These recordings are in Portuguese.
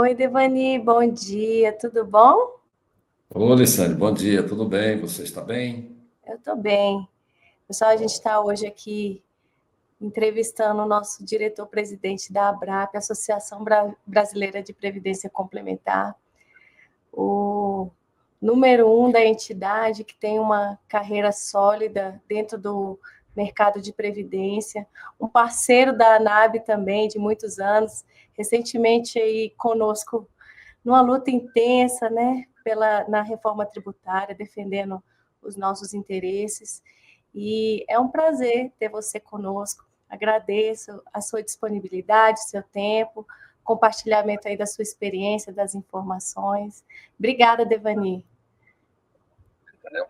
Oi, Devani, bom dia, tudo bom? Ô, Alessandro, bom dia, tudo bem? Você está bem? Eu estou bem. Pessoal, a gente Bom, está hoje aqui entrevistando o nosso diretor-presidente da ABRAP, Associação Brasileira de Previdência Complementar, o número um da entidade que tem uma carreira sólida dentro do mercado de previdência, um parceiro da ANAB também de muitos anos, recentemente aí conosco numa luta intensa, né, na reforma tributária, defendendo os nossos interesses. E é um prazer ter você conosco. Agradeço a sua disponibilidade, seu tempo, compartilhamento aí da sua experiência, das informações. Obrigada, Devani.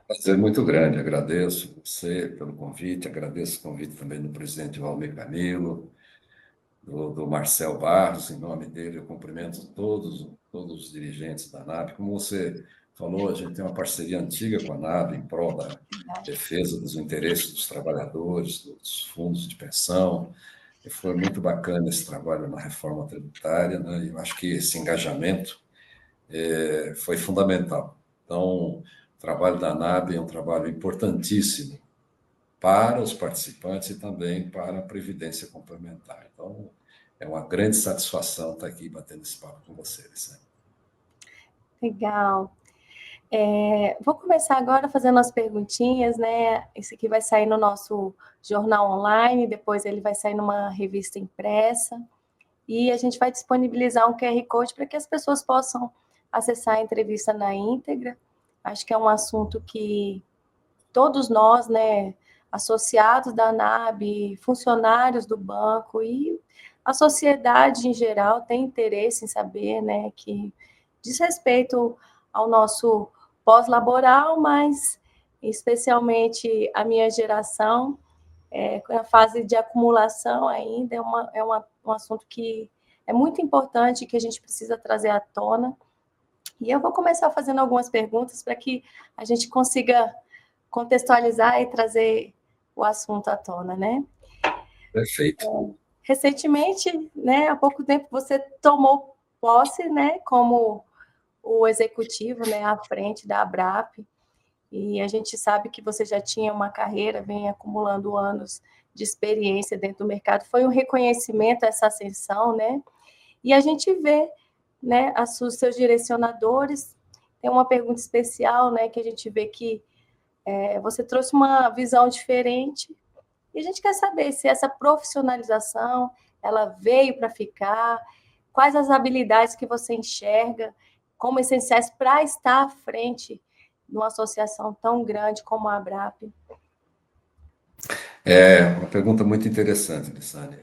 prazer muito grande, agradeço você pelo convite, agradeço o convite também do presidente Valmir Camilo, do Marcel Barros, em nome dele eu cumprimento todos os dirigentes da ANAB. Como você falou, a gente tem uma parceria antiga com a ANAB em prol da defesa dos interesses dos trabalhadores, dos fundos de pensão, e foi muito bacana esse trabalho na reforma tributária, né? E eu acho que esse engajamento foi fundamental. Então, o trabalho da NAB é um trabalho importantíssimo para os participantes e também para a Previdência Complementar. Então, é uma grande satisfação estar aqui batendo esse papo com vocês, né? Legal. Vou começar agora fazendo as perguntinhas, né? Esse aqui vai sair no nosso jornal online, depois ele vai sair numa revista impressa. E a gente vai disponibilizar um QR Code para que as pessoas possam acessar a entrevista na íntegra. Acho que é um assunto que todos nós, né, associados da ANAB, funcionários do banco e a sociedade em geral tem interesse em saber, né, que diz respeito ao nosso pós-laboral, mas especialmente a minha geração, na fase de acumulação ainda, um assunto que é muito importante, que a gente precisa trazer à tona. E eu vou começar fazendo algumas perguntas para que a gente consiga contextualizar e trazer o assunto à tona, né? Perfeito. Recentemente, né, há pouco tempo, você tomou posse, né, como o executivo, né, à frente da ABRAP, e a gente sabe que você já tinha uma carreira, vem acumulando anos de experiência dentro do mercado. Foi um reconhecimento a essa ascensão, né? E a gente vê, né, os seus direcionadores. Tem uma pergunta especial, né, que a gente vê que você trouxe uma visão diferente. E a gente quer saber se essa profissionalização ela veio para ficar, quais as habilidades que você enxerga como essenciais para estar à frente de uma associação tão grande como a ABRAP. É uma pergunta muito interessante, Lissane.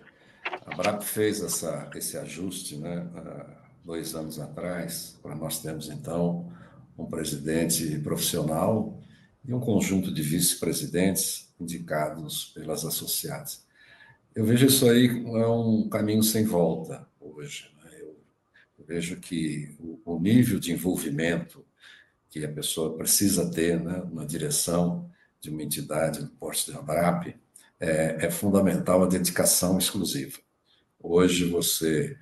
A BRAP fez esse ajuste, né, há 2 anos atrás, para nós termos, então, um presidente profissional e um conjunto de vice-presidentes indicados pelas associadas. Eu vejo isso aí como é um caminho sem volta hoje, né? Eu vejo que o nível de envolvimento que a pessoa precisa ter, né, na direção de uma entidade do porte da ABRAP é fundamental a dedicação exclusiva. Hoje você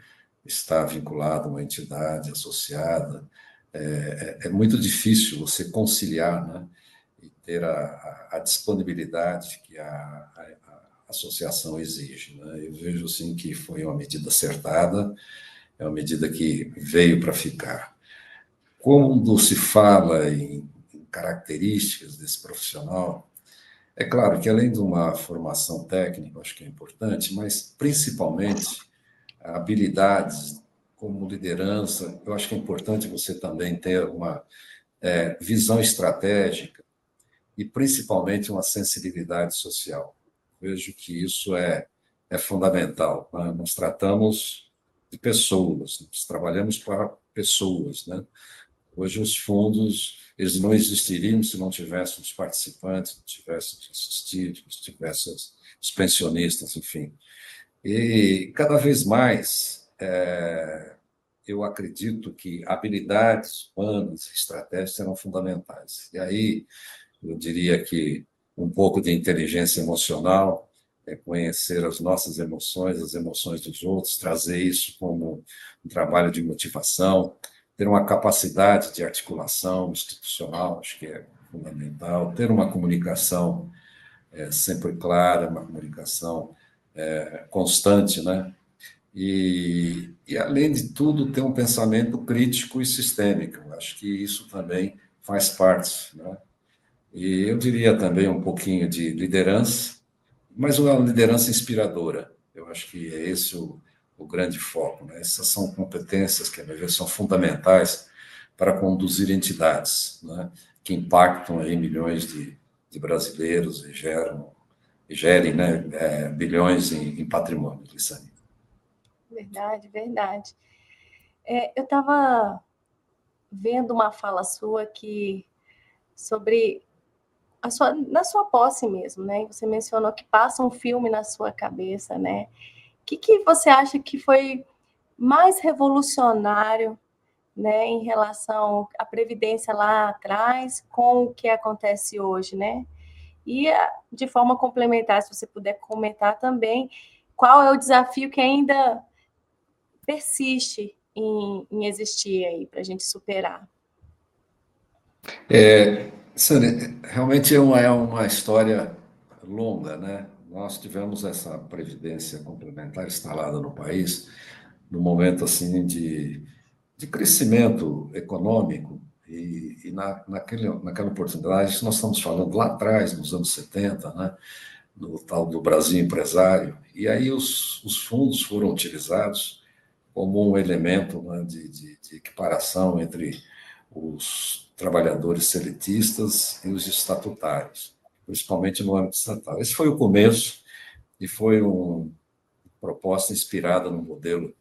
está vinculado a uma entidade associada, é muito difícil você conciliar, né, e ter a disponibilidade que a associação exige, né? Eu vejo assim que foi uma medida acertada, é uma medida que veio para ficar. Quando se fala em características desse profissional, é claro que além de uma formação técnica, acho que é importante, mas principalmente habilidades como liderança, eu acho que é importante você também ter uma visão estratégica e principalmente uma sensibilidade social. Vejo que isso é fundamental, né? Nós tratamos de pessoas, nós trabalhamos para pessoas, né? Hoje os fundos, eles não existiriam se não tivessem os participantes, não tivessem os assistidos, não tivessem os pensionistas, enfim. E cada vez mais eu acredito que habilidades humanas, estratégias serão fundamentais. E aí eu diria que um pouco de inteligência emocional conhecer as nossas emoções, as emoções dos outros, trazer isso como um trabalho de motivação, ter uma capacidade de articulação institucional, acho que é fundamental, ter uma comunicação sempre clara, uma comunicação constante, né? Além de tudo, ter um pensamento crítico e sistêmico. Acho que isso também faz parte, né? E eu diria também um pouquinho de liderança, mas uma liderança inspiradora. Eu acho que é esse o grande foco, né? Essas são competências que, a meu ver, são fundamentais para conduzir entidades, né? Que impactam aí milhões de brasileiros e gerem, né? Bilhões em patrimônio, Lissane. Verdade, verdade. Eu estava vendo uma fala sua que sobre na sua posse mesmo, né? Você mencionou que passa um filme na sua cabeça, né? O que você acha que foi mais revolucionário, né, em relação à previdência lá atrás com o que acontece hoje, né? E de forma complementar, se você puder comentar também, qual é o desafio que ainda persiste em existir aí para a gente superar? Sânia, realmente é uma história longa, né? Nós tivemos essa previdência complementar instalada no país no momento assim de crescimento econômico naquela oportunidade, nós estamos falando lá atrás, nos anos 70, né? No tal do Brasil empresário, e aí os fundos foram utilizados como um elemento, né, de equiparação entre os trabalhadores seletistas e os estatutários, principalmente no âmbito estatal. Esse foi o começo e foi uma proposta inspirada no modelo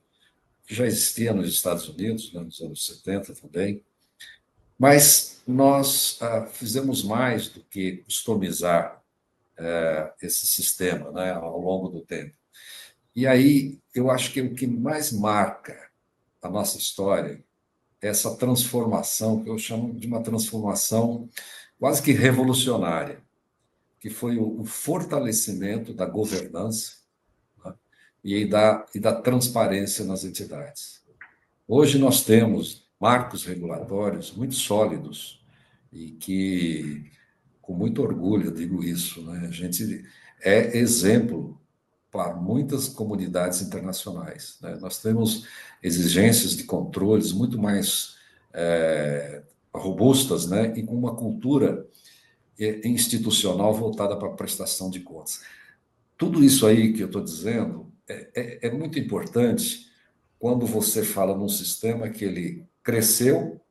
que já existia nos Estados Unidos, né, nos anos 70 também, mas nós fizemos mais do que customizar esse sistema, né, ao longo do tempo. E aí eu acho que o que mais marca a nossa história é essa transformação, que eu chamo de uma transformação quase que revolucionária, que foi o fortalecimento da governança, né, e da transparência nas entidades. Hoje nós temos marcos regulatórios muito sólidos e que, com muito orgulho, eu digo isso, né? A gente é exemplo para muitas comunidades internacionais, né? Nós temos exigências de controles muito mais robustas, né? E com uma cultura institucional voltada para a prestação de contas. Tudo isso aí que eu estou dizendo é muito importante quando você fala num sistema que ele cresceu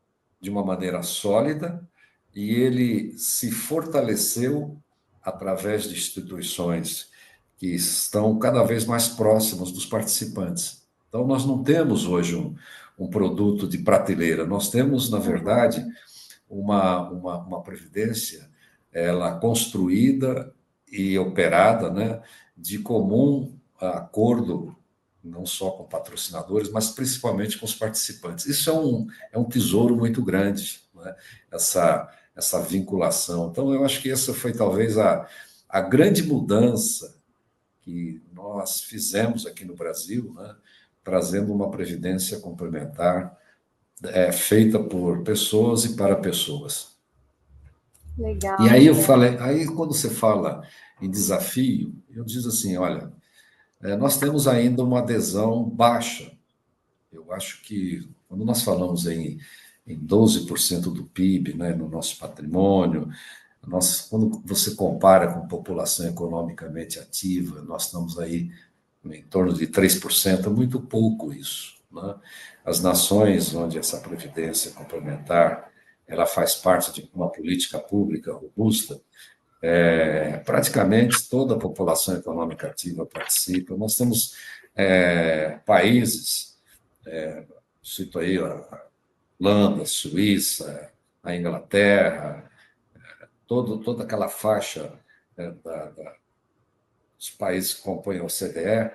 de uma maneira sólida e ele se fortaleceu através de instituições que estão cada vez mais próximas dos participantes. Então, nós não temos hoje um produto de prateleira, nós temos, na verdade, uma previdência ela construída e operada, né, de comum acordo, não só com patrocinadores, mas principalmente com os participantes. Isso é um tesouro muito grande, né, essa vinculação. Então, eu acho que essa foi talvez a grande mudança que nós fizemos aqui no Brasil, né, trazendo uma previdência complementar feita por pessoas e para pessoas. E Legal, aí eu legal. falei, aí quando você fala em desafio, eu digo assim, olha, nós temos ainda uma adesão baixa. Eu acho que quando nós falamos em 12% do PIB, né, no nosso patrimônio, quando você compara com população economicamente ativa, nós estamos aí em torno de 3%, é muito pouco isso, né? As nações onde essa previdência complementar ela faz parte de uma política pública robusta, praticamente toda a população econômica ativa participa. Nós temos países, cito aí a Holanda, Suíça, a Inglaterra, toda aquela faixa dos países que compõem a OCDE,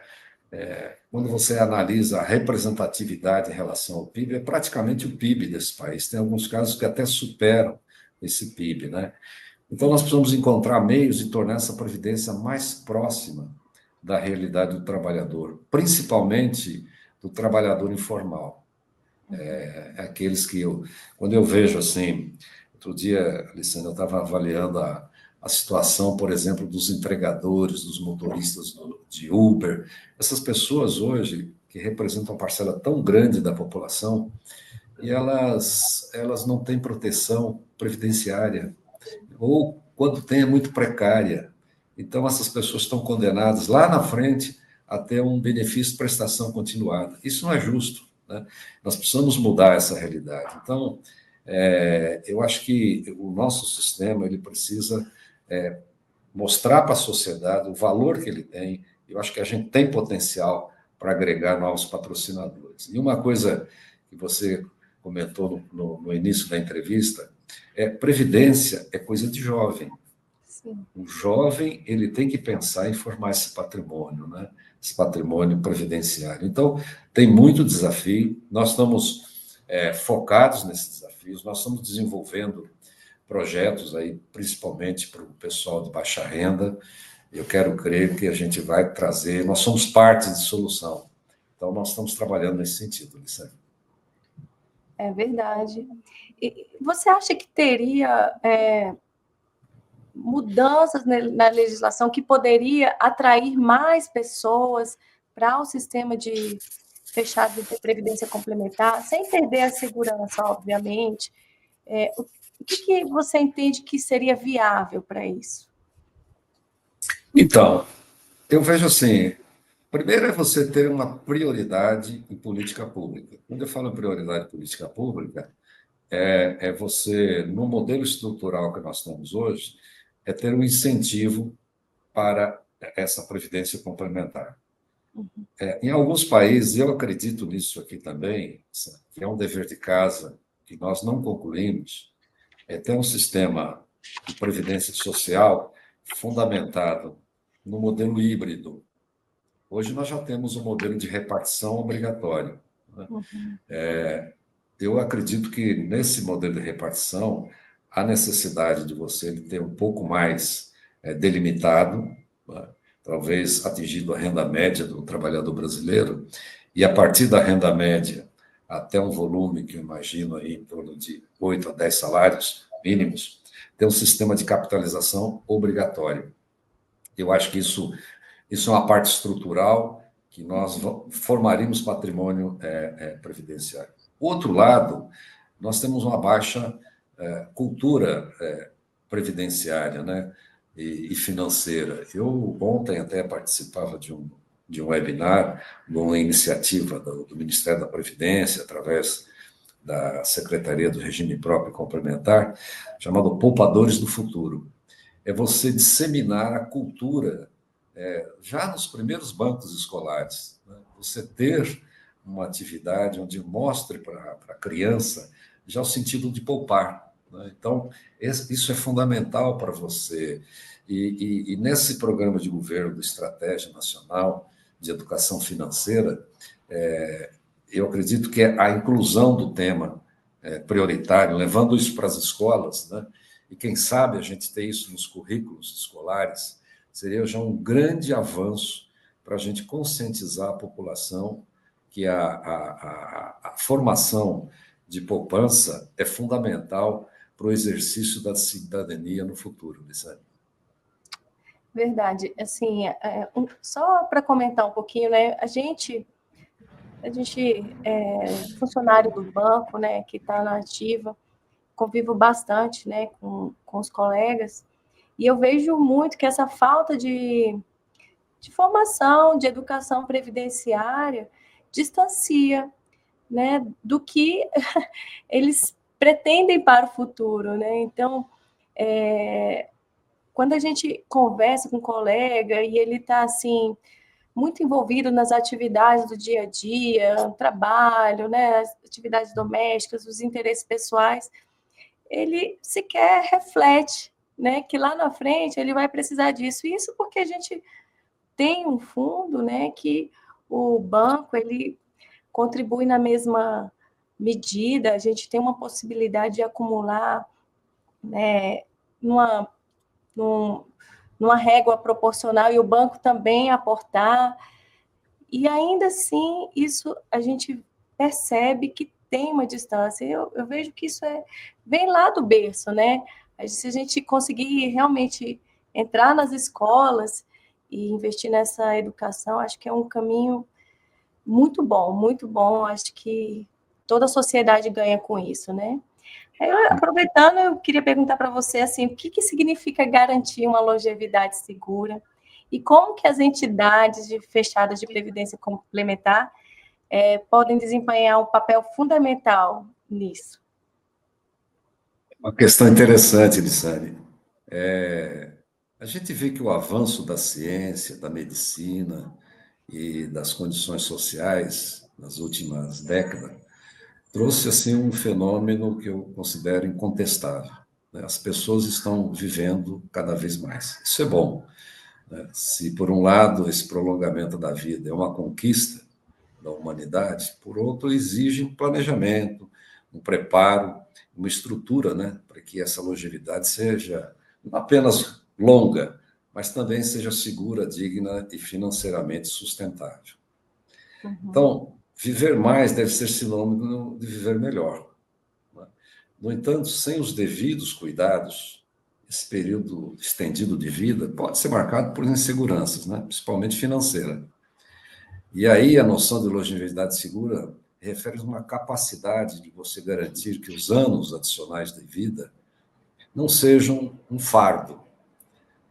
quando você analisa a representatividade em relação ao PIB, é praticamente o PIB desse país. Tem alguns casos que até superam esse PIB, né? Então, nós precisamos encontrar meios de tornar essa previdência mais próxima da realidade do trabalhador, principalmente do trabalhador informal. Aqueles que quando eu vejo assim, outro dia, Alessandra, eu estava avaliando a situação, por exemplo, dos entregadores, dos motoristas de Uber, essas pessoas hoje que representam uma parcela tão grande da população, e elas não têm proteção previdenciária, ou quando tem é muito precária. Então, essas pessoas estão condenadas lá na frente a ter um benefício de prestação continuada. Isso não é justo, né? Nós precisamos mudar essa realidade. Então, eu acho que o nosso sistema ele precisa mostrar para a sociedade o valor que ele tem. Eu acho que a gente tem potencial para agregar novos patrocinadores. E uma coisa que você comentou no início da entrevista previdência é coisa de jovem. Sim. O jovem ele tem que pensar em formar esse patrimônio, né? Esse patrimônio previdenciário. Então, tem muito desafio, nós estamos focados nesses desafios, nós estamos desenvolvendo projetos aí, principalmente para o pessoal de baixa renda. Eu quero crer que a gente vai trazer, nós somos parte de solução. Então, nós estamos trabalhando nesse sentido, Lissandra. É verdade. E você acha que teria mudanças na legislação que poderia atrair mais pessoas para o sistema de fechado de previdência complementar, sem perder a segurança, obviamente? O que você entende que seria viável para isso? Então, eu vejo assim, primeiro é você ter uma prioridade em política pública. Quando eu falo em prioridade em política pública, você, no modelo estrutural que nós temos hoje, ter um incentivo para essa previdência complementar. Em alguns países, eu acredito nisso aqui também, que é um dever de casa que nós não concluímos, ter um sistema de previdência social fundamentado no modelo híbrido. Hoje nós já temos um modelo de repartição obrigatório, né? Eu acredito que nesse modelo de repartição há necessidade de você ter um pouco mais delimitado, né? Talvez atingindo a renda média do trabalhador brasileiro, e a partir da renda média até um volume que eu imagino aí em torno de 8 a 10 salários mínimos, ter um sistema de capitalização obrigatório. Eu acho que isso é uma parte estrutural que nós formaríamos patrimônio previdenciário. Outro lado, nós temos uma baixa cultura previdenciária, né, e financeira. Eu ontem até participava de um webinar, numa iniciativa do Ministério da Previdência, através da Secretaria do Regime Próprio e Complementar, chamado Poupadores do Futuro. É você disseminar a cultura já nos primeiros bancos escolares, né? Você ter uma atividade onde mostre para a criança já o sentido de poupar, né? Então, isso é fundamental para você. E nesse programa de governo, de Estratégia Nacional de Educação Financeira, eu acredito que a inclusão do tema prioritário, levando isso para as escolas, né? E quem sabe a gente ter isso nos currículos escolares, seria já um grande avanço para a gente conscientizar a população que a formação de poupança é fundamental para o exercício da cidadania no futuro, Lissane. Verdade. Assim, só para comentar um pouquinho, né? A gente funcionário do banco, né, que está na ativa, convivo bastante, né, com os colegas, e eu vejo muito que essa falta de formação, de educação previdenciária, distancia, né, do que eles pretendem para o futuro, né? Então, quando a gente conversa com um colega e ele está assim muito envolvido nas atividades do dia a dia, trabalho, né, as atividades domésticas, os interesses pessoais, ele sequer reflete, né, que lá na frente ele vai precisar disso. Isso porque a gente tem um fundo, né, que o banco ele contribui na mesma medida, a gente tem uma possibilidade de acumular, né, num numa régua proporcional e o banco também aportar. E ainda assim, isso a gente percebe que tem uma distância. Eu vejo que isso vem lá do berço, né? Se a gente conseguir realmente entrar nas escolas e investir nessa educação, acho que é um caminho muito bom, muito bom. Acho que toda a sociedade ganha com isso, né? Aproveitando, eu queria perguntar para você assim, o que significa garantir uma longevidade segura e como que as entidades fechadas de previdência complementar podem desempenhar um papel fundamental nisso? Uma questão interessante, Lissane. A gente vê que o avanço da ciência, da medicina e das condições sociais nas últimas décadas trouxe assim um fenômeno que eu considero incontestável, né? As pessoas estão vivendo cada vez mais. Isso é bom, né? Se, por um lado, esse prolongamento da vida é uma conquista da humanidade, por outro, exige um planejamento, um preparo, uma estrutura, né, para que essa longevidade seja não apenas longa, mas também seja segura, digna e financeiramente sustentável. Então, viver mais deve ser sinônimo de viver melhor, né? No entanto, sem os devidos cuidados, esse período estendido de vida pode ser marcado por inseguranças, né, principalmente financeira. E aí a noção de longevidade segura refere a uma capacidade de você garantir que os anos adicionais de vida não sejam um fardo,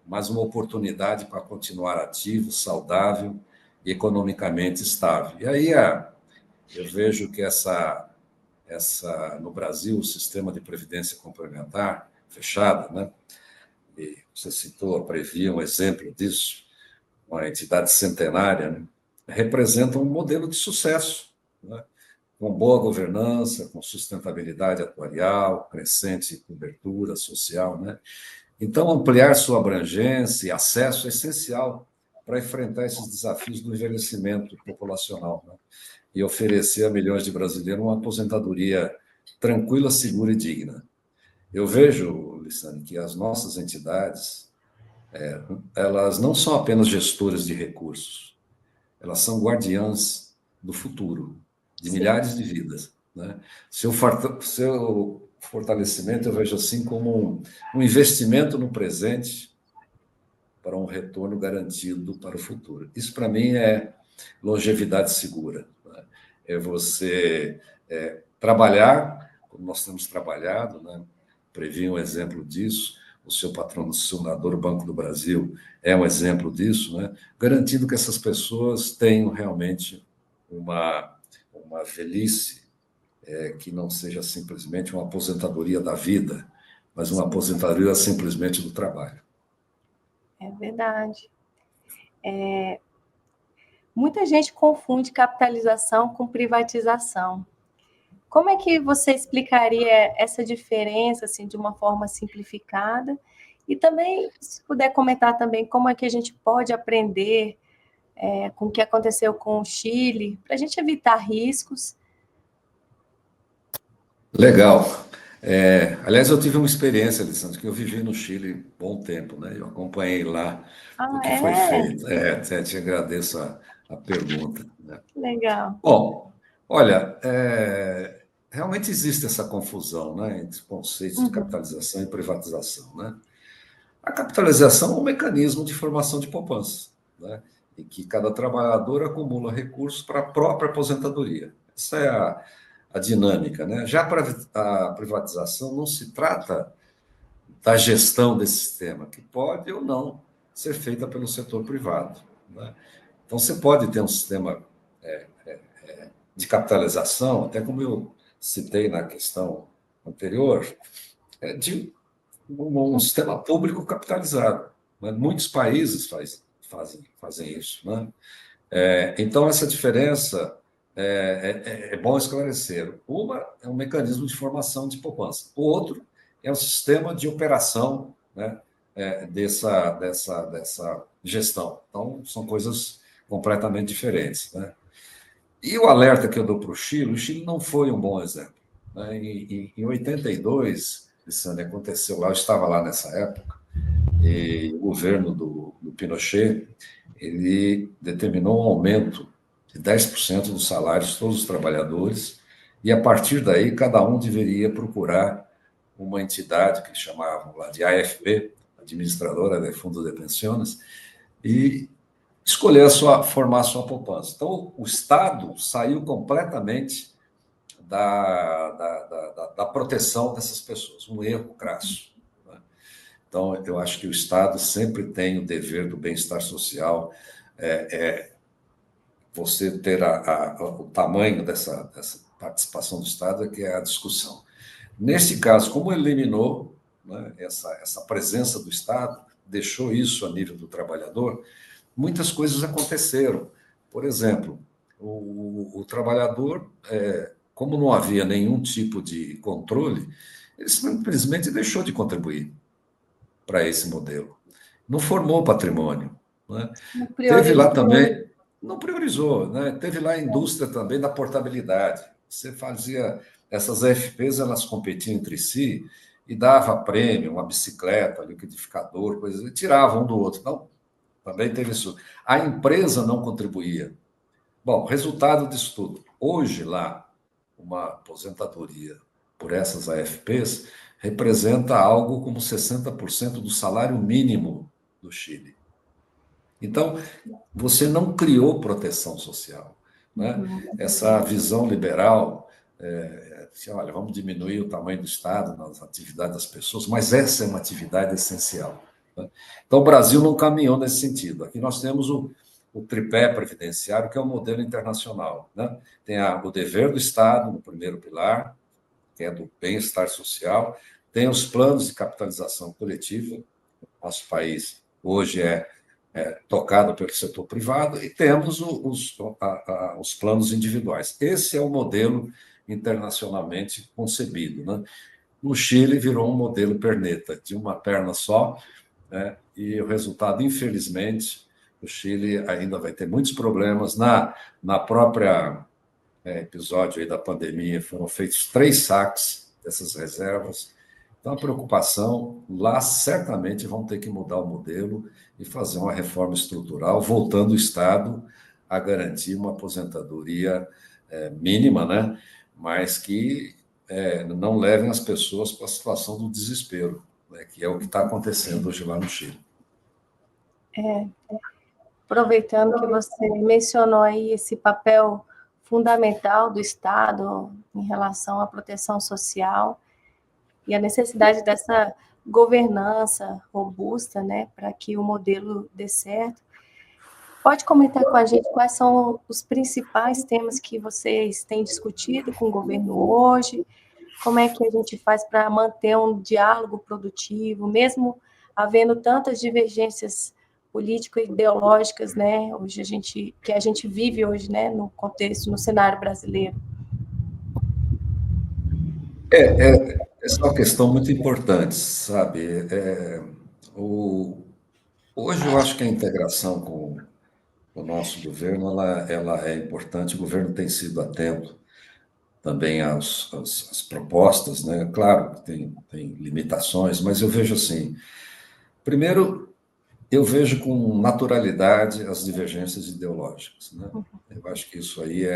mas uma oportunidade para continuar ativo, saudável e economicamente estável. E aí eu vejo que no Brasil, o sistema de previdência complementar fechada, né? E você citou a Previ, um exemplo disso, uma entidade centenária, né? Representa um modelo de sucesso, né? Com boa governança, com sustentabilidade atuarial, crescente cobertura social, né? Então, ampliar sua abrangência e acesso é essencial para enfrentar esses desafios do envelhecimento populacional, né? E oferecer a milhões de brasileiros uma aposentadoria tranquila, segura e digna. Eu vejo, Lissane, que as nossas entidades, elas não são apenas gestores de recursos, elas são guardiãs do futuro, de milhares de vidas, né? Seu fortalecimento eu vejo assim como um investimento no presente para um retorno garantido para o futuro. Isso, para mim, é longevidade segura, né? É você trabalhar, como nós temos trabalhado, né? Previ um exemplo disso, o seu patrocinador, o Banco do Brasil, é um exemplo disso, né? Garantindo que essas pessoas tenham realmente uma velhice que não seja simplesmente uma aposentadoria da vida, mas uma aposentadoria simplesmente do trabalho. É verdade. Muita gente confunde capitalização com privatização. Como é que você explicaria essa diferença assim, de uma forma simplificada? E também, se puder comentar também, como é que a gente pode aprender com o que aconteceu com o Chile, para a gente evitar riscos. Legal. Aliás, eu tive uma experiência, Alessandro, que eu vivi no Chile um bom tempo, né? Eu acompanhei lá o que foi feito. Te agradeço a pergunta, né? Legal. Bom, olha, realmente existe essa confusão, né, entre conceitos de capitalização e privatização, né? A capitalização é um mecanismo de formação de poupança, né, em que cada trabalhador acumula recursos para a própria aposentadoria. Essa é a dinâmica, né? Já para a privatização não se trata da gestão desse sistema, que pode ou não ser feita pelo setor privado, né? Então, você pode ter um sistema de capitalização, até como eu citei na questão anterior, de um sistema público capitalizado, né? Muitos países fazem isso, né? Então, essa diferença é bom esclarecer. Uma é um mecanismo de formação de poupança, o outro é um sistema de operação, né, dessa gestão. Então, são coisas completamente diferentes, né? E o alerta que eu dou para o Chile não foi um bom exemplo, né? Em 82, Lissane, aconteceu lá, eu estava lá nessa época, E o governo do Pinochet, ele determinou um aumento de 10% dos salários de todos os trabalhadores, e a partir daí cada um deveria procurar uma entidade que chamavam lá de AFP, Administradora de Fundo de Pensiones, e escolher formar a sua poupança. Então, o Estado saiu completamente da proteção dessas pessoas, um erro crasso. Né? Então, eu acho que o Estado sempre tem o dever do bem-estar social, você ter o tamanho dessa participação do Estado, que é a discussão. Nesse caso, como eliminou, né, essa presença do Estado, deixou isso a nível do trabalhador, muitas coisas aconteceram. Por exemplo, o trabalhador, como não havia nenhum tipo de controle, ele simplesmente deixou de contribuir para esse modelo. Não formou patrimônio. Né? Teve lá também, não priorizou, né? Teve lá a indústria também da portabilidade. Você fazia, essas AFPs, elas competiam entre si e dava prêmio, uma bicicleta, liquidificador, coisas, e tiravam um do outro. Não, também teve isso. A empresa não contribuía. Bom, resultado disso tudo. Hoje, lá, uma aposentadoria por essas AFPs representa algo como 60% do salário mínimo do Chile. Então, você não criou proteção social. Né? Essa visão liberal, olha, vamos diminuir o tamanho do Estado nas atividades das pessoas, mas essa é uma atividade essencial. Né? Então, o Brasil não caminhou nesse sentido. Aqui nós temos o tripé previdenciário, que é o modelo internacional. Né? Tem o dever do Estado, no primeiro pilar, que é do bem-estar social, tem os planos de capitalização coletiva, nosso país hoje é tocado pelo setor privado, e temos os planos individuais. Esse é o modelo internacionalmente concebido. Né? No Chile, virou um modelo perneta, de uma perna só, né? E o resultado, infelizmente, o Chile ainda vai ter muitos problemas. Na própria episódio aí da pandemia, foram feitos 3 saques dessas reservas. Então, a preocupação lá, certamente vão ter que mudar o modelo e fazer uma reforma estrutural, voltando o Estado a garantir uma aposentadoria mínima, né? Mas que não levem as pessoas para a situação do desespero, né? Que é o que está acontecendo hoje lá no Chile. Aproveitando que você mencionou aí esse papel fundamental do Estado em relação à proteção social e a necessidade dessa governança robusta, né, para que o modelo dê certo. Pode comentar com a gente quais são os principais temas que vocês têm discutido com o governo hoje? Como é que a gente faz para manter um diálogo produtivo, mesmo havendo tantas divergências político-ideológicas, né? Hoje que a gente vive hoje, né, no contexto, no cenário brasileiro. Essa é uma questão muito importante, sabe? Hoje eu acho que a integração com o nosso governo ela é importante. O governo tem sido atento também às propostas, né? Claro que tem limitações, mas eu vejo assim. Primeiro, eu vejo com naturalidade as divergências ideológicas, né? Eu acho que isso aí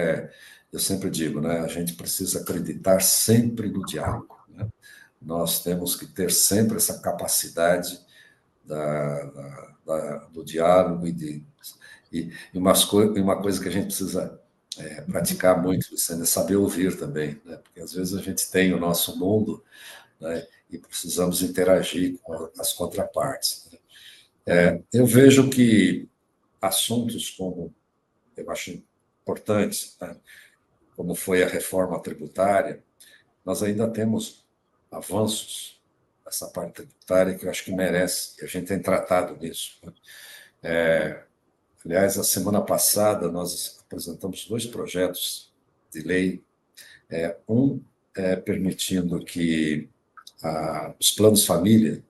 eu sempre digo, né? A gente precisa acreditar sempre no diálogo, né? Nós temos que ter sempre essa capacidade do diálogo e uma coisa que a gente precisa praticar muito, Luciana, é saber ouvir também, né? Porque às vezes a gente tem o nosso mundo, né? E precisamos interagir com as contrapartes. Né? Eu vejo que assuntos como, eu acho importantes, né? Como foi a reforma tributária, nós ainda temos avanços nessa parte tributária que eu acho que merece, e a gente tem tratado nisso. Aliás, a semana passada nós apresentamos 2 projetos de lei, um permitindo que os planos família,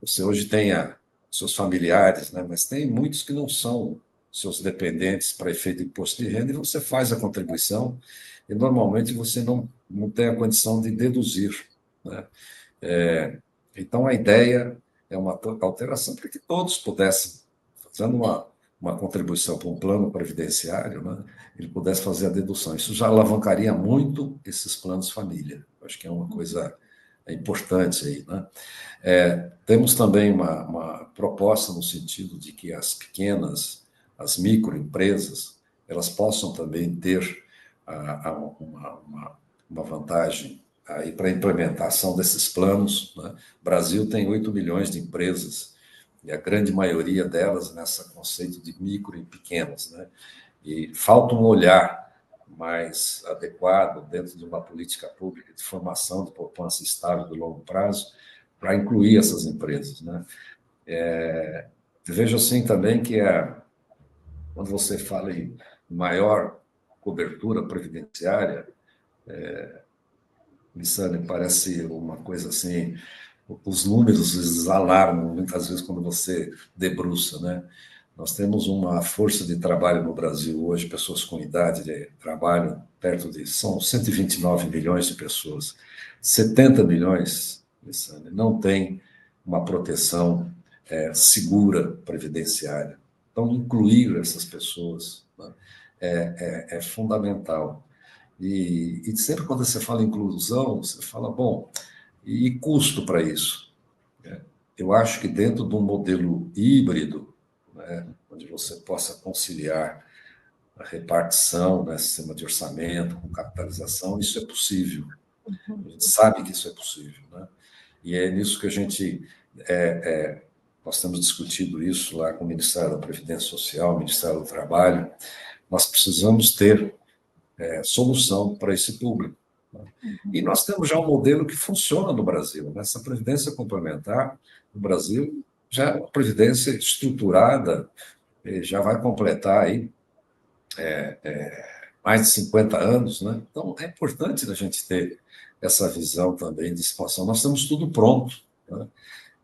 você hoje tenha seus familiares, né, mas tem muitos que não são seus dependentes para efeito de imposto de renda, e você faz a contribuição, e normalmente você não tem a condição de deduzir. Né? Então, a ideia é uma alteração para que todos pudessem, fazendo uma contribuição para um plano previdenciário, né, ele pudesse fazer a dedução. Isso já alavancaria muito esses planos família. Acho que é uma coisa importante aí, né? Temos também uma proposta no sentido de que as pequenas, as microempresas, elas possam também ter uma vantagem aí para a implementação desses planos, né? O Brasil tem 8 milhões de empresas, e a grande maioria delas nesse conceito de micro e pequenas, né? E falta um olhar mais adequado dentro de uma política pública de formação de poupança estável de longo prazo para incluir essas empresas, né? Vejo assim também que quando você fala em maior cobertura previdenciária, Missane, parece uma coisa assim, os números eles alarmam muitas vezes quando você debruça, né? Nós temos uma força de trabalho no Brasil hoje, pessoas com idade de trabalho, são 129 milhões de pessoas. 70 milhões, Missane, não tem uma proteção segura previdenciária. Então, incluir essas pessoas, né, é fundamental. E sempre quando você fala em inclusão, você fala, bom, e custo para isso? Eu acho que dentro de um modelo híbrido, né, onde você possa conciliar a repartição, né, sistema de orçamento com capitalização, isso é possível. A gente sabe que isso é possível, né? E é nisso que nós temos discutido isso lá com o Ministério da Previdência Social, o Ministério do Trabalho. Nós precisamos ter solução para esse público. E nós temos já um modelo que funciona no Brasil. Essa previdência complementar no Brasil já é uma previdência estruturada, já vai completar aí mais de 50 anos, né? Então, é importante a gente ter essa visão também de expansão. Nós temos tudo pronto, né?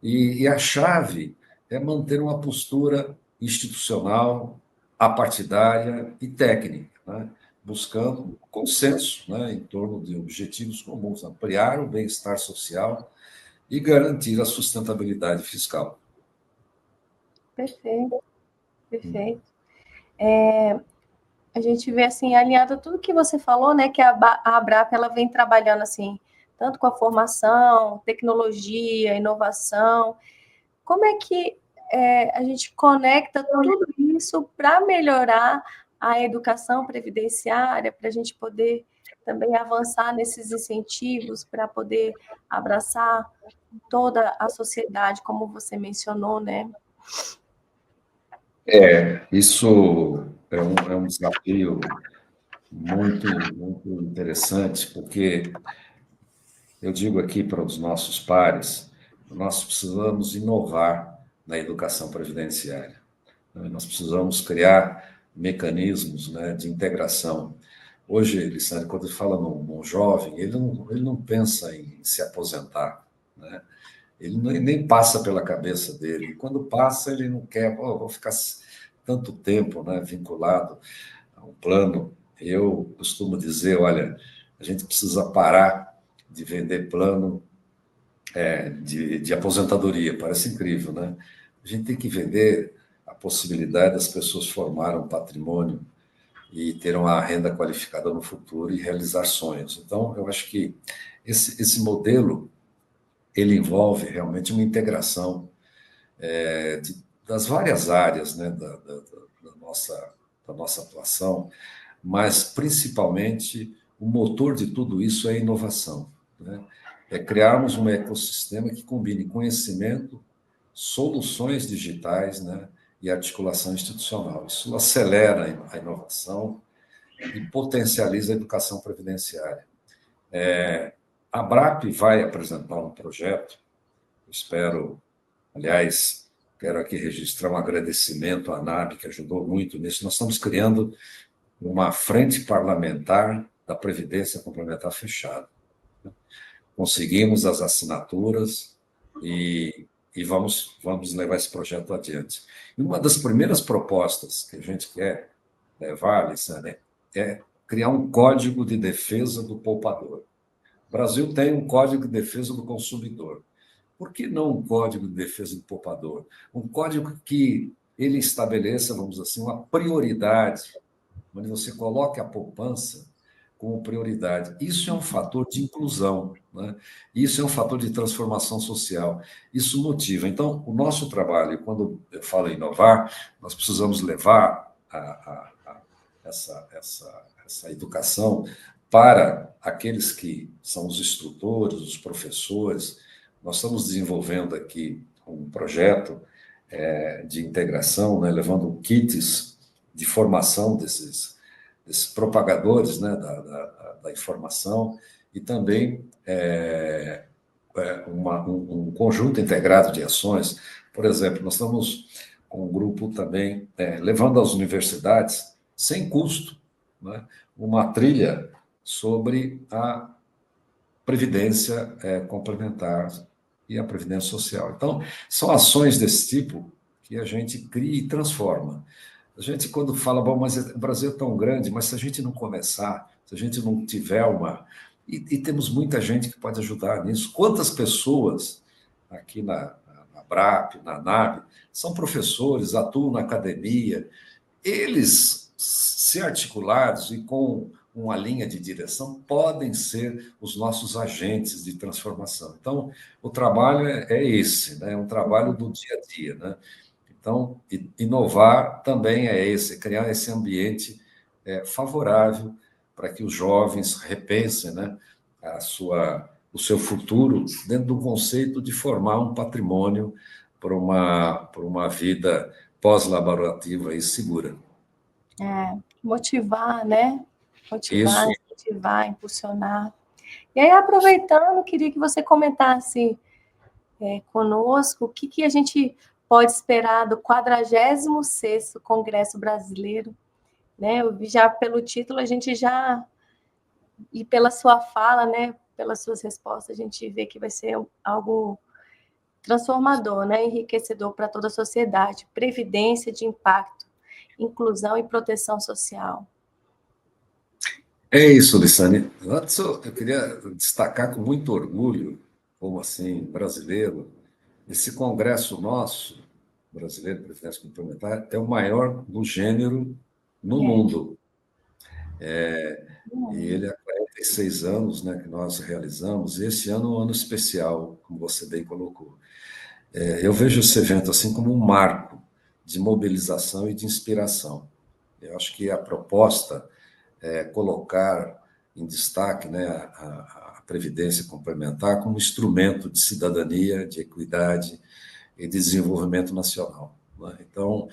E a chave é manter uma postura institucional, apartidária e técnica, né? Buscando consenso, né, em torno de objetivos comuns, ampliar o bem-estar social e garantir a sustentabilidade fiscal. Perfeito, perfeito. A gente vê assim, alinhado a tudo que você falou, né, que a Abrap ela vem trabalhando assim, tanto com a formação, tecnologia, inovação. Como é que a gente conecta tudo isso para melhorar a educação previdenciária, para a gente poder também avançar nesses incentivos, para poder abraçar toda a sociedade, como você mencionou, né? Isso é um desafio muito, muito interessante, porque eu digo aqui para os nossos pares, nós precisamos inovar na educação previdenciária. Nós precisamos criar mecanismos, né, de integração. Hoje, Lissandro, quando ele fala num jovem, ele não pensa em se aposentar, né? Ele nem passa pela cabeça dele. E quando passa, ele não quer, vou ficar tanto tempo, né, vinculado a um plano. Eu costumo dizer, olha, a gente precisa parar de vender plano de aposentadoria. Parece incrível, né? A gente tem que vender a possibilidade das pessoas formarem um patrimônio e ter uma renda qualificada no futuro e realizar sonhos. Então, eu acho que esse modelo ele envolve realmente uma integração das várias áreas, né, da nossa atuação, mas principalmente o motor de tudo isso é a inovação, né? É criarmos um ecossistema que combine conhecimento, soluções digitais, né, e articulação institucional. Isso acelera a inovação e potencializa a educação previdenciária. A Abrap vai apresentar um projeto, espero, aliás, quero aqui registrar um agradecimento à ANAB, que ajudou muito nisso. Nós estamos criando uma frente parlamentar da Previdência Complementar fechada. Conseguimos as assinaturas e vamos levar esse projeto adiante. E uma das primeiras propostas que a gente quer levar, Alessandra, é criar um código de defesa do poupador. O Brasil tem um código de defesa do consumidor, Por que não um código de defesa do poupador? Um código que ele estabeleça, vamos dizer assim, uma prioridade, onde você coloque a poupança como prioridade. Isso é um fator de inclusão, né? Isso é um fator de transformação social. Isso motiva. Então, o nosso trabalho, quando eu falo em inovar, nós precisamos levar essa educação para aqueles que são os instrutores, os professores. Nós estamos desenvolvendo aqui um projeto de integração, né, levando kits de formação desses propagadores, né, da informação, e também um conjunto integrado de ações. Por exemplo, nós estamos com um grupo também levando às universidades, sem custo, né, uma trilha sobre a previdência complementar e a previdência social. Então, são ações desse tipo que a gente cria e transforma. A gente, quando fala, bom, mas o Brasil é tão grande, mas se a gente não começar, se a gente não tiver uma... E temos muita gente que pode ajudar nisso. Quantas pessoas aqui na BRAP, na NAB, são professores, atuam na academia, eles, se articulados e com uma linha de direção, podem ser os nossos agentes de transformação. Então, o trabalho é esse, né? É um trabalho do dia a dia, né? Então, inovar também é esse, criar esse ambiente favorável para que os jovens repensem, né, o seu futuro dentro do conceito de formar um patrimônio por uma vida pós-laborativa e segura. Motivar, né? Motivar, Isso. incentivar, impulsionar. E aí, aproveitando, queria que você comentasse conosco o que a gente pode esperar do 46º Congresso Brasileiro, né? Eu vi já pelo título, a gente já, e pela sua fala, né, pelas suas respostas, a gente vê que vai ser algo transformador, né, enriquecedor para toda a sociedade, previdência de impacto, inclusão e proteção social. É isso, Lissane. Antes eu queria destacar com muito orgulho, como assim, brasileiro, esse congresso nosso, brasileiro de Previdência Complementar, é o maior do gênero no mundo. E ele há 46 anos, né, que nós realizamos, e esse ano é um ano especial, como você bem colocou. Eu vejo esse evento assim como um marco de mobilização e de inspiração. Eu acho que a proposta colocar em destaque, né, a previdência complementar como instrumento de cidadania, de equidade e de desenvolvimento nacional, né? Então,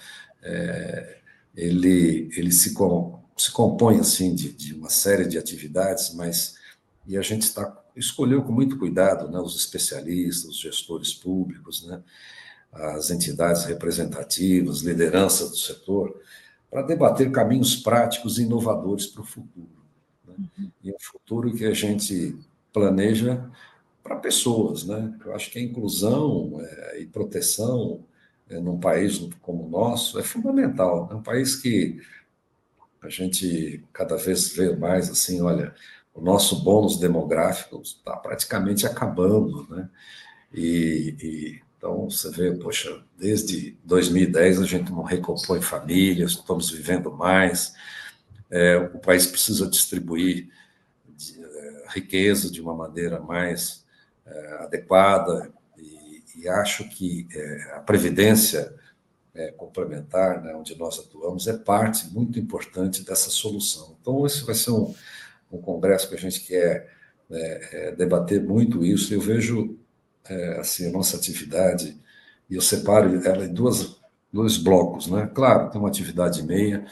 ele se compõe assim de uma série de atividades, e a gente escolheu com muito cuidado, né, os especialistas, os gestores públicos, né, as entidades representativas, lideranças do setor, para debater caminhos práticos e inovadores para o futuro, né? E um futuro que a gente planeja para pessoas, né? Eu acho que a inclusão e proteção num país como o nosso é fundamental. É um país que a gente cada vez vê mais assim, olha, o nosso bônus demográfico está praticamente acabando, né? Então, você vê, poxa, desde 2010 a gente não recompõe famílias, estamos vivendo mais, o país precisa distribuir riqueza de uma maneira mais adequada, e acho que a previdência complementar, né, onde nós atuamos, é parte muito importante dessa solução. Então, esse vai ser um congresso que a gente quer debater muito isso. Eu vejo assim, a nossa atividade, e eu separo ela em dois blocos, né? Claro, tem uma atividade meio,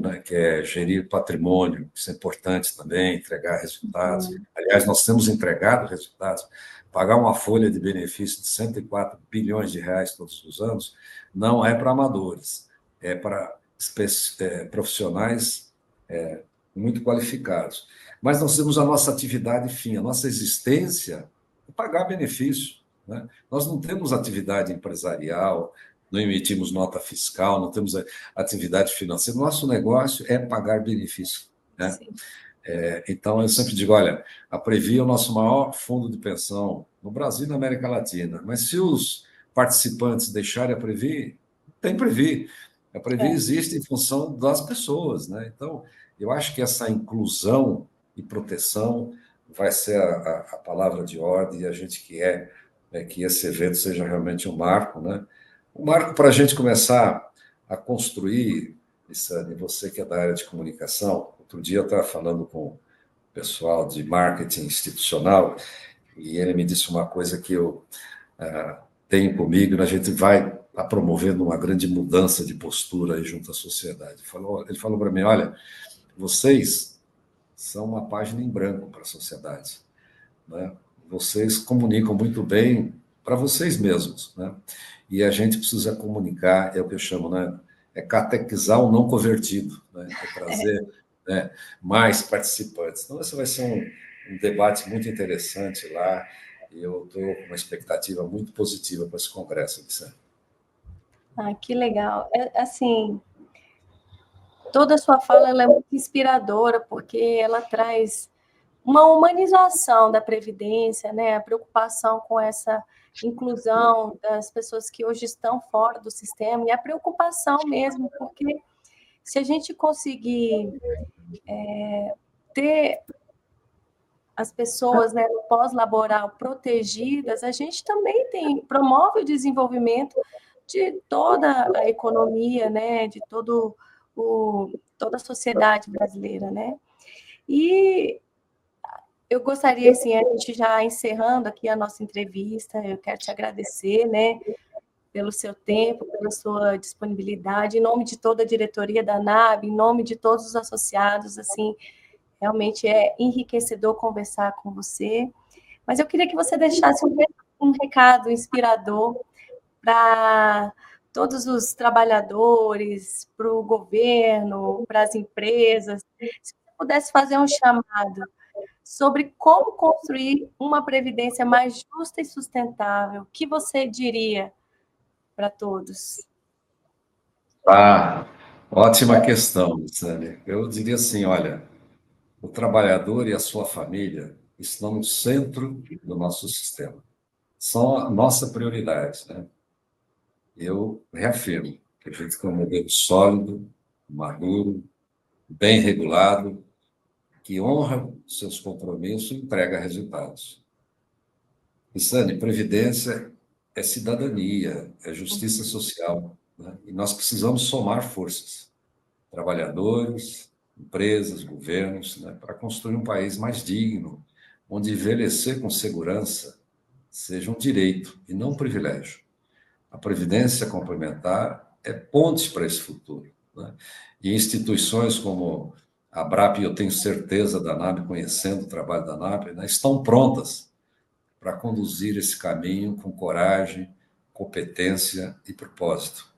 né, que é gerir patrimônio, isso é importante também, entregar resultados. Aliás, nós temos entregado resultados. Pagar uma folha de benefício de 104 bilhões de reais todos os anos não é para amadores, é para profissionais muito qualificados. Mas nós temos a nossa atividade fim, a nossa existência é pagar benefício, né? Nós não temos atividade empresarial, não emitimos nota fiscal, não temos atividade financeira. Nosso negócio é pagar benefício, né? Então, eu sempre digo, olha, a Previ é o nosso maior fundo de pensão no Brasil e na América Latina, mas se os participantes deixarem a Previ, tem Previ. A Previ É. existe em função das pessoas, né? Então, eu acho que essa inclusão e proteção vai ser a palavra de ordem, e a gente quer que esse evento seja realmente um marco, né? Um marco para a gente começar a construir, Lissane, você que é da área de comunicação. Outro dia eu estava falando com o pessoal de marketing institucional e ele me disse uma coisa que eu tenho comigo, e a gente vai promovendo uma grande mudança de postura aí junto à sociedade. Ele falou para mim, olha, vocês são uma página em branco para a sociedade, né? Vocês comunicam muito bem para vocês mesmos, né? E a gente precisa comunicar, é o que eu chamo, né? É catequizar o não convertido, né? É trazer, né, mais participantes. Então, esse vai ser um debate muito interessante lá, e eu estou com uma expectativa muito positiva para esse congresso, Vicente. Que legal. Assim, toda a sua fala ela é muito inspiradora, porque ela traz uma humanização da Previdência, né? A preocupação com essa inclusão das pessoas que hoje estão fora do sistema, e a preocupação mesmo, porque se a gente conseguir ter as pessoas, né, no pós-laboral protegidas, a gente também promove o desenvolvimento de toda a economia, né, de toda a sociedade brasileira, né? E eu gostaria, assim, a gente já encerrando aqui a nossa entrevista, eu quero te agradecer, né, pelo seu tempo, pela sua disponibilidade, em nome de toda a diretoria da NAB, em nome de todos os associados, assim, realmente é enriquecedor conversar com você. Mas eu queria que você deixasse um recado inspirador para todos os trabalhadores, para o governo, para as empresas. Se você pudesse fazer um chamado sobre como construir uma previdência mais justa e sustentável, o que você diria para todos? Ótima questão, Sânia. Eu diria assim, olha, o trabalhador e a sua família estão no centro do nosso sistema. São a nossa prioridade, né? Eu reafirmo que a gente tem um modelo sólido, maduro, bem regulado, que honra seus compromissos e entrega resultados. Sânia, previdência é cidadania, é justiça social, né? E nós precisamos somar forças, trabalhadores, empresas, governos, né, para construir um país mais digno, onde envelhecer com segurança seja um direito e não um privilégio. A previdência complementar é ponte para esse futuro, né? E instituições como a ABRAP, eu tenho certeza da NAB, conhecendo o trabalho da NAB, né, estão prontas para conduzir esse caminho com coragem, competência e propósito.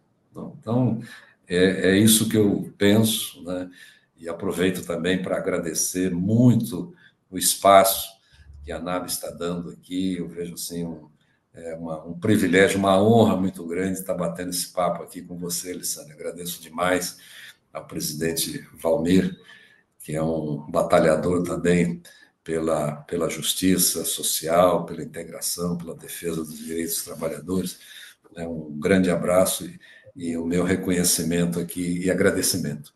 Então, é isso que eu penso, né? E aproveito também para agradecer muito o espaço que a NAB está dando aqui. Eu vejo assim um privilégio, uma honra muito grande estar batendo esse papo aqui com você, Alessandra. Agradeço demais ao presidente Valmir, que é um batalhador também pela justiça social, pela integração, pela defesa dos direitos dos trabalhadores. Um grande abraço e o meu reconhecimento aqui e agradecimento.